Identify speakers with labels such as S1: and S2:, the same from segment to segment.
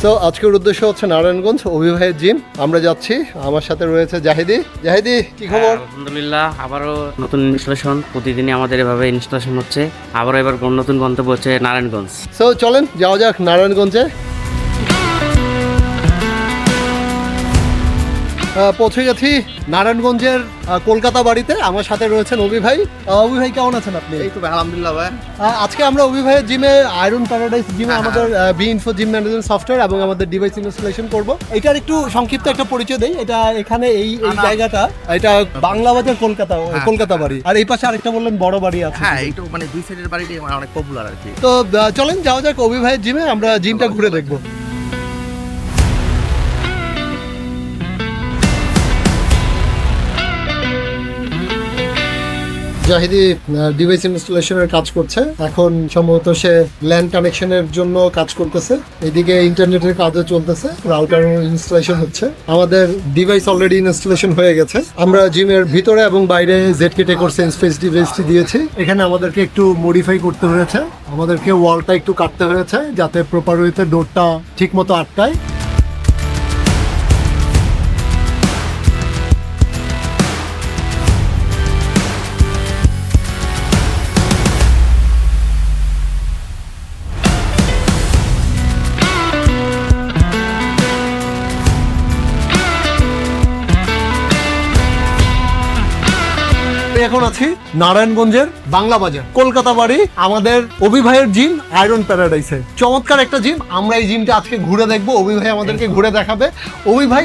S1: So আজকের উদ্দেশ্য হচ্ছে নারায়ণগঞ্জ অভিভাবক জিম। আমরা যাচ্ছি, আমার সাথে রয়েছে জাহিদি। জাহিদি, কি খবর?
S2: আলহামদুলিল্লাহ, আবারও নতুন ইনস্টলেশন, প্রতিদিনই আমাদের এভাবে ইনস্টলেশন হচ্ছে। আবারও এবার নতুন গন্তব্য হচ্ছে নারায়ণগঞ্জ।
S1: সো চলেন যাওয়া যাক নারায়ণগঞ্জে। পৌঁছে গেছি নারায়ণগঞ্জের কলকাতা বাড়িতে। আমার সাথে রয়েছেন অভি ভাই। অভি ভাই, কেমন আছেন আপনি?
S3: এই তো আলহামদুলিল্লাহ ভাই।
S1: আজকে আমরা অভি ভাইয়ের জিমে, আয়রন প্যারাডাইস জিমে আমাদের B Info gym management software এবং আমাদের ডিভাইস ইনস্টলেশন করব। এটার একটু সংক্ষিপ্ত একটা পরিচয় দেই। এটা এখানে এই জায়গাটা, এটা বাংলা বাজার কলকাতা বাড়ি। আর এই পাশে আরেকটা বললেন বড় বাড়ি আছে।
S3: হ্যাঁ, এইটা মানে দুই সাইডের বাড়িটি অনেক পপুলার আর কি।
S1: তো চলেন যাওয়া যাক অভি ভাইয়ের জিমে, আমরা জিমটা ঘুরে দেখবো। জাহিদি ডিভাইস ইনস্টলেশনের কাজ করছে এখন, সম্ভবত সে ল্যান্ড কানেকশনের জন্য কাজ করতেছে। এদিকে ইন্টারনেটের কাজও চলতেছে, রাউটার ইনস্টলেশন হচ্ছে। আমাদের ডিভাইস অলরেডি ইনস্টলেশন হয়ে গেছে। আমরা জিমের ভিতরে এবং বাইরে জেডকে টেকর সেন্স ফেস ডিভাইসটি দিয়েছি। এখানে আমাদেরকে একটু মডিফাই করতে হয়েছে, আমাদেরকে ওয়ালটা একটু কাটতে হয়েছে যাতে প্রপার ওয়েতে ডোরটা ঠিক মতো আটকায়। এখন আছি নারায়ণগঞ্জের বাংলা বাজার, কলকাতা বাড়ি, আমাদের অভি ভাইয়ের জিম আয়রন প্যারাডাইসে। চমৎকার একটা জিম। আমরা এই জিমটা আজকে ঘুরে দেখবো, অভি ভাই আমাদেরকে ঘুরে দেখাবে। অভি ভাই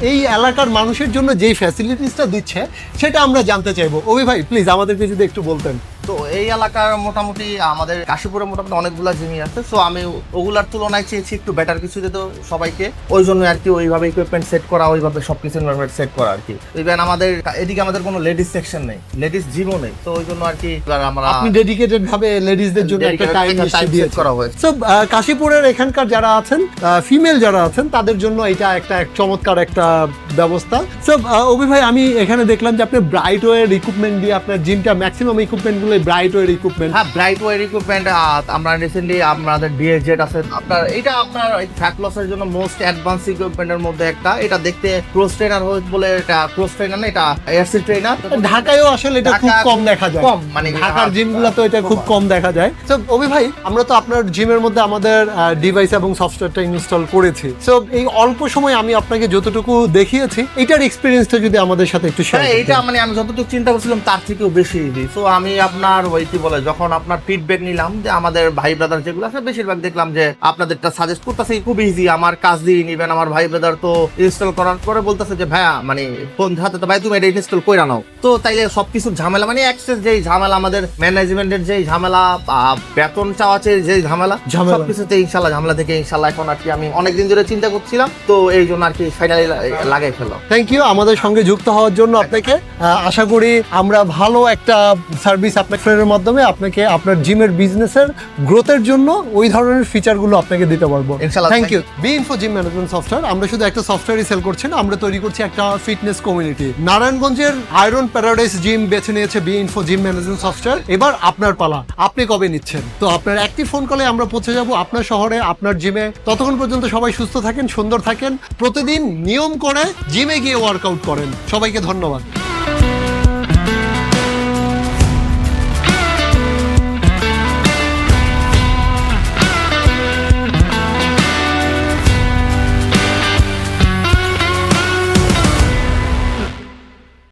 S1: এই এলাকার মানুষের জন্য যেই ফ্যাসিলিটিসটা দিচ্ছে সেটা আমরা জানতে চাইবো। অভি ভাই, প্লিজ আমাদেরকে যদি একটু বলতেন।
S3: তো এই এলাকার মোটামুটি আমাদের কাশীপুরে মোটামুটি অনেকগুলো জিমি আছে। সো আমি ওগুলার তুলনায় চেয়েছি একটু বেটার কিছু দিতে সবাইকে, ওই জন্য আর কি ওইভাবে ইকুইপমেন্ট সেট করা, ওইভাবে সবকিছু ইনভারমেন্ট সেট করা আর কি। ইভেন আমাদের এদিকে আমাদের কোনো লেডিস সেকশন নেই, লেডিস জিমও নেই। তো ওই জন্য আর কি আমরা
S1: আপনি ডেডিকেটেড ভাবে লেডিসদের জন্য একটা টাইম
S3: সেট করা হয়েছে।
S1: সো কাশীপুরের এখানকার যারা আছেন, ফিমেল যারা আছেন, তাদের জন্য এটা একটা চমৎকার একটা ব্যবস্থা। সো অভি ভাই, আমি এখানে দেখলাম যে আপনি ব্রাইটওয়ের ইকুইপমেন্ট দিয়ে আপনার জিমটা ম্যাক্সিমাম ইকুইপমেন্টগুলো ব্রাইটওয়ের ইকুইপমেন্ট।
S3: হ্যাঁ, ব্রাইটওয়ের ইকুইপমেন্ট। আমরা রিসেন্টলি আমাদের ডিএজেড আছে আপনার, এটা আপনার ফ্যাট লসের জন্য মোস্ট অ্যাডভান্স ইকুইপমেন্টের মধ্যে একটা। এটা দেখতে ক্রস ট্রেনার বলে, এটা ক্রস ট্রেনার না, এটা এয়ারসি ট্রেনার।
S1: ঢাকায়ও আসলে এটা খুব কম দেখা যায়,
S3: কম মানে
S1: ঢাকার জিমগুলো তো এটা খুব কম দেখা যায়। সো অভি ভাই, আমরা তো আপনার জিমের মধ্যে আমাদের ডিভাইস এবং সফটওয়্যারটা ইনস্টল করেছি। সো এই অল্প সময় আমি আপনাকে যতটুকু দেখিয়েছি, এটার এক্সপেরিয়েন্সটা যদি আমাদের সাথে একটু শেয়ার করেন।
S3: এটা মানে আমি যতটুকু চিন্তা করছিলাম তার থেকেও বেশি ইজি। সো আমি আপনার ওই কি বলে, যখন আপনার ফিডব্যাক নিলাম যে আমাদের ভাই ব্রাদার যেগুলো আছে, বেশিরভাগ দেখলাম যে আপনাদেরটা সাজেস্ট করতেছে খুব ইজি, আমার কাজ দিয়ে নিবেন। আমার ভাই ব্রাদার তো ইনস্টল করার পরে বলতেছে যে ভাইয়া মানে ফোন হাতে তো ভাই তুমি এটা ইনস্টল করে নাও। তো তাইলে সবকিছু ঝামেলা মানে অ্যাক্সেস যেই ঝামেলা, আমাদের ম্যানেজমেন্টের যেই ঝামেলা, বেতন চাওয়াচ্ছে যেই ঝামেলা, সবকিছুতে ইনশাল্লাহ ঝামেলা থেকে ইনশাল্লাহ এখন আর কি আমি অনেকদিন ধরে চিন্তা করছিলাম। তো এই জন্য আর কি ফাইনালি লাগাই ফেললাম।
S1: থ্যাংক ইউ আমাদের সঙ্গে যুক্ত হওয়ার জন্য আপনাকে। আশা করি আমরা ভালো একটা সার্ভিস আপনার মাধ্যমে আপনাকে আপনার জিমের বিজনেসের গ্রোথের জন্য ওই ধরনের ফিচারগুলো আপনাকে দিতে পারবো।
S3: ইনশাআল্লাহ।
S1: Thank you. B Info gym management software, আমরা শুধু একটা সফটওয়্যারই সেল করছি না, আমরা তৈরি করছি একটা ফিটনেস কমিউনিটি। নারায়ণগঞ্জের আয়রন প্যারাডাইস জিম বেছে নিয়েছে B Info gym management software. এবার আপনার পালা, আপনি কবে নিচ্ছেন? তো আপনার একটি ফোন কলে আমরা পৌঁছে যাব আপনার শহরে, আপনার জিমে। ততক্ষণ পর্যন্ত সবাই সুস্থ থাকেন, সুন্দর থাকেন, প্রতিদিন নিয়ম করে জিমে গিয়ে ওয়ার্কআউট করেন। সবাইকে ধন্যবাদ।